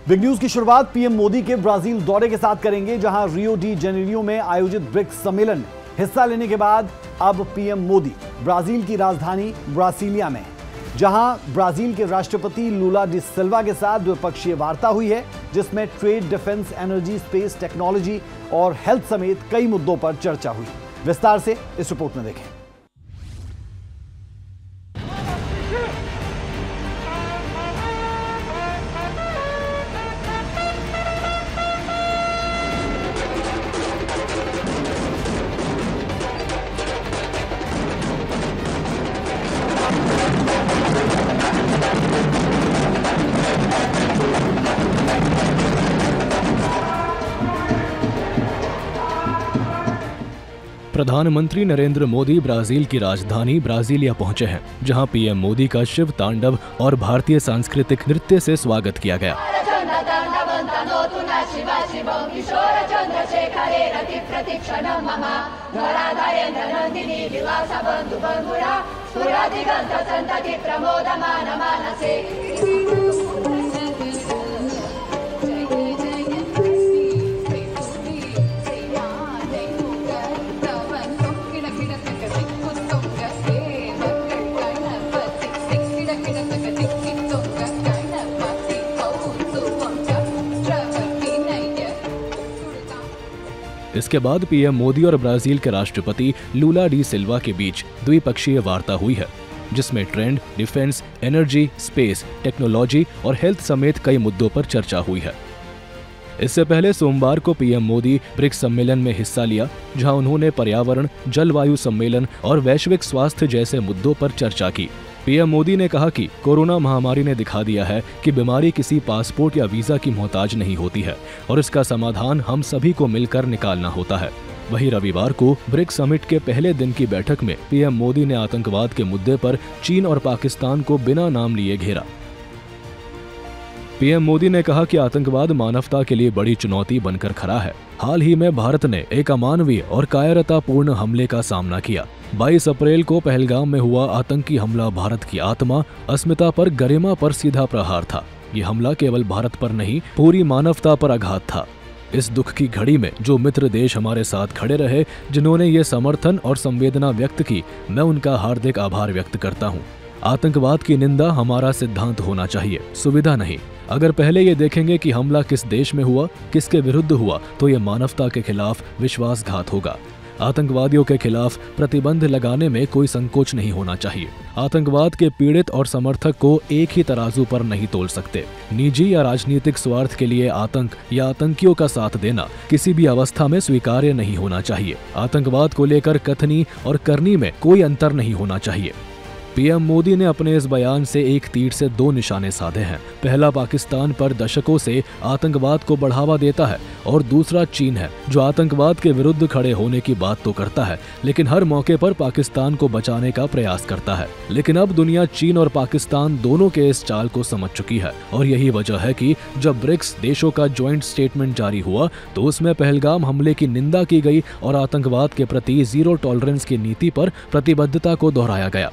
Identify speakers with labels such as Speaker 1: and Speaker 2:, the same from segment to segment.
Speaker 1: Big news की शुरुआत PM Modi के ब्राजील दौरे के साथ करेंगे, जहां रियो डी जेनेरियो में आयोजित ब्रिक्स सम्मेलन में हिस्सा लेने के बाद अब पीएम मोदी ब्राजील की राजधानी ब्रासिलिया में, जहां ब्राजील के राष्ट्रपति लूला डी सिल्वा के साथ द्विपक्षीय वार्ता हुई है, जिसमें trade, defence, energy, space technology और हेल्थ समेत कई मुद्दों पर चर्चा हुई। विस्तार से इस रिपोर्ट में देखें।
Speaker 2: प्रधानमंत्री नरेंद्र मोदी ब्राजील की राजधानी ब्राजीलिया पहुंचे हैं, जहां पीएम मोदी का शिव तांडव और भारतीय सांस्कृतिक नृत्य से स्वागत किया गया। इसके बाद पीएम मोदी और ब्राजील के राष्ट्रपति लूला डी सिल्वा के बीच द्विपक्षीय वार्ता हुई है, जिसमें trade, defence, energy, space, technology और हेल्थ समेत कई मुद्दों पर चर्चा हुई है। इससे पहले सोमवार को पीएम मोदी ब्रिक्स सम्मेलन में हिस्सा लिया, जहां उन्होंने पर्यावरण, जलवायु सम्मेलन और वैश्विक स्वास्थ्य जैसे मुद्दों पर चर्चा की। पीएम मोदी ने कहा कि कोरोना महामारी ने दिखा दिया है कि बीमारी किसी पासपोर्ट या वीजा की मोहताज नहीं होती है और इसका समाधान हम सभी को मिलकर निकालना होता है। वहीं रविवार को ब्रिक्स समिट के पहले दिन की बैठक में पीएम मोदी ने आतंकवाद के मुद्दे पर चीन और पाकिस्तान को बिना नाम लिए घेरा। पीएम मोदी ने कहा कि आतंकवाद मानवता के लिए बड़ी चुनौती बनकर खड़ा है। हाल ही में भारत ने एक अमानवीय और कायरतापूर्ण हमले का सामना किया। 22 अप्रैल को पहलगाम में हुआ आतंकी हमला भारत की आत्मा, अस्मिता पर, गरिमा पर सीधा प्रहार था। ये हमला केवल भारत पर नहीं, पूरी मानवता पर आघात था। इस दुख की घड़ी में जो मित्र देश हमारे साथ खड़े रहे, जिन्होंने ये समर्थन और संवेदना व्यक्त की, मैं उनका हार्दिक आभार व्यक्त करता हूँ। आतंकवाद की निंदा हमारा सिद्धांत होना चाहिए, सुविधा नहीं। अगर पहले ये देखेंगे कि हमला किस देश में हुआ, किसके विरुद्ध हुआ, तो ये मानवता के खिलाफ विश्वासघात होगा। आतंकवादियों के खिलाफ प्रतिबंध लगाने में कोई संकोच नहीं होना चाहिए। आतंकवाद के पीड़ित और समर्थक को एक ही तराजू पर नहीं तोल सकते। निजी या राजनीतिक स्वार्थ के लिए आतंक या आतंकियों का साथ देना किसी भी अवस्था में स्वीकार्य नहीं होना चाहिए। आतंकवाद को लेकर कथनी और करनी में कोई अंतर नहीं होना चाहिए। पीएम मोदी ने अपने इस बयान से एक तीर से दो निशाने साधे हैं। पहला पाकिस्तान पर दशकों से आतंकवाद को बढ़ावा देता है और दूसरा चीन है, जो आतंकवाद के विरुद्ध खड़े होने की बात तो करता है, लेकिन हर मौके पर पाकिस्तान को बचाने का प्रयास करता है। लेकिन अब दुनिया चीन और पाकिस्तान दोनों के इस चाल को समझ चुकी है और यही वजह है कि जब ब्रिक्स देशों का ज्वाइंट स्टेटमेंट जारी हुआ तो उसमें पहलगाम हमले की निंदा की गई और आतंकवाद के प्रति जीरो टॉलरेंस की नीति पर प्रतिबद्धता को दोहराया गया।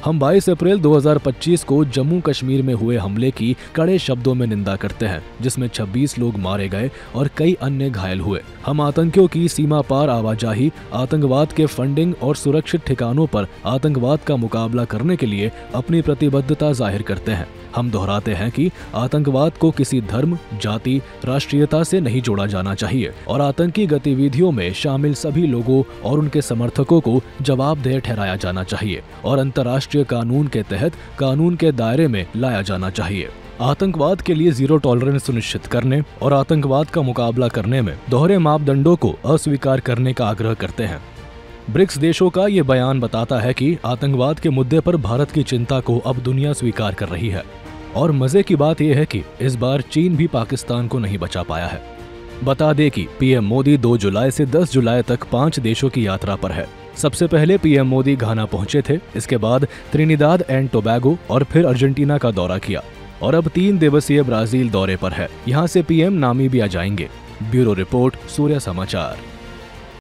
Speaker 2: हम 22 अप्रैल 2025 को जम्मू कश्मीर में हुए हमले की कड़े शब्दों में निंदा करते हैं, जिसमें 26 लोग मारे गए और कई अन्य घायल हुए। हम आतंकियों की सीमा पार आवाजाही, आतंकवाद के फंडिंग और सुरक्षित ठिकानों पर आतंकवाद का मुकाबला करने के लिए अपनी प्रतिबद्धता जाहिर करते हैं। हम दोहराते हैं कि आतंकवाद को किसी धर्म, जाति, राष्ट्रीयता से नहीं जोड़ा जाना चाहिए और आतंकी गतिविधियों में शामिल सभी लोगों और उनके समर्थकों को जवाबदेह ठहराया जाना चाहिए और अंतर्राष्ट्रीय कानून के तहत कानून के दायरे में लाया जाना चाहिए। आतंकवाद के लिए जीरो टॉलरेंस सुनिश्चित करने और आतंकवाद का मुकाबला करने में दोहरे मापदंडों को अस्वीकार करने का आग्रह करते हैं। ब्रिक्स देशों का ये बयान बताता है कि आतंकवाद के मुद्दे पर भारत की चिंता को अब दुनिया स्वीकार कर रही है और मजे की बात यह है कि इस बार चीन भी पाकिस्तान को नहीं बचा पाया है। बता दें कि पीएम मोदी 2 जुलाई से 10 जुलाई तक 5 देशों की यात्रा पर है। सबसे पहले पीएम मोदी घाना पहुंचे थे, इसके बाद त्रिनिदाद एंड टोबैगो और फिर अर्जेंटीना का दौरा किया और अब 3 दिवसीय ब्राजील दौरे पर है। यहाँ से पीएम नामीबिया जाएंगे। ब्यूरो रिपोर्ट, सूर्य समाचार।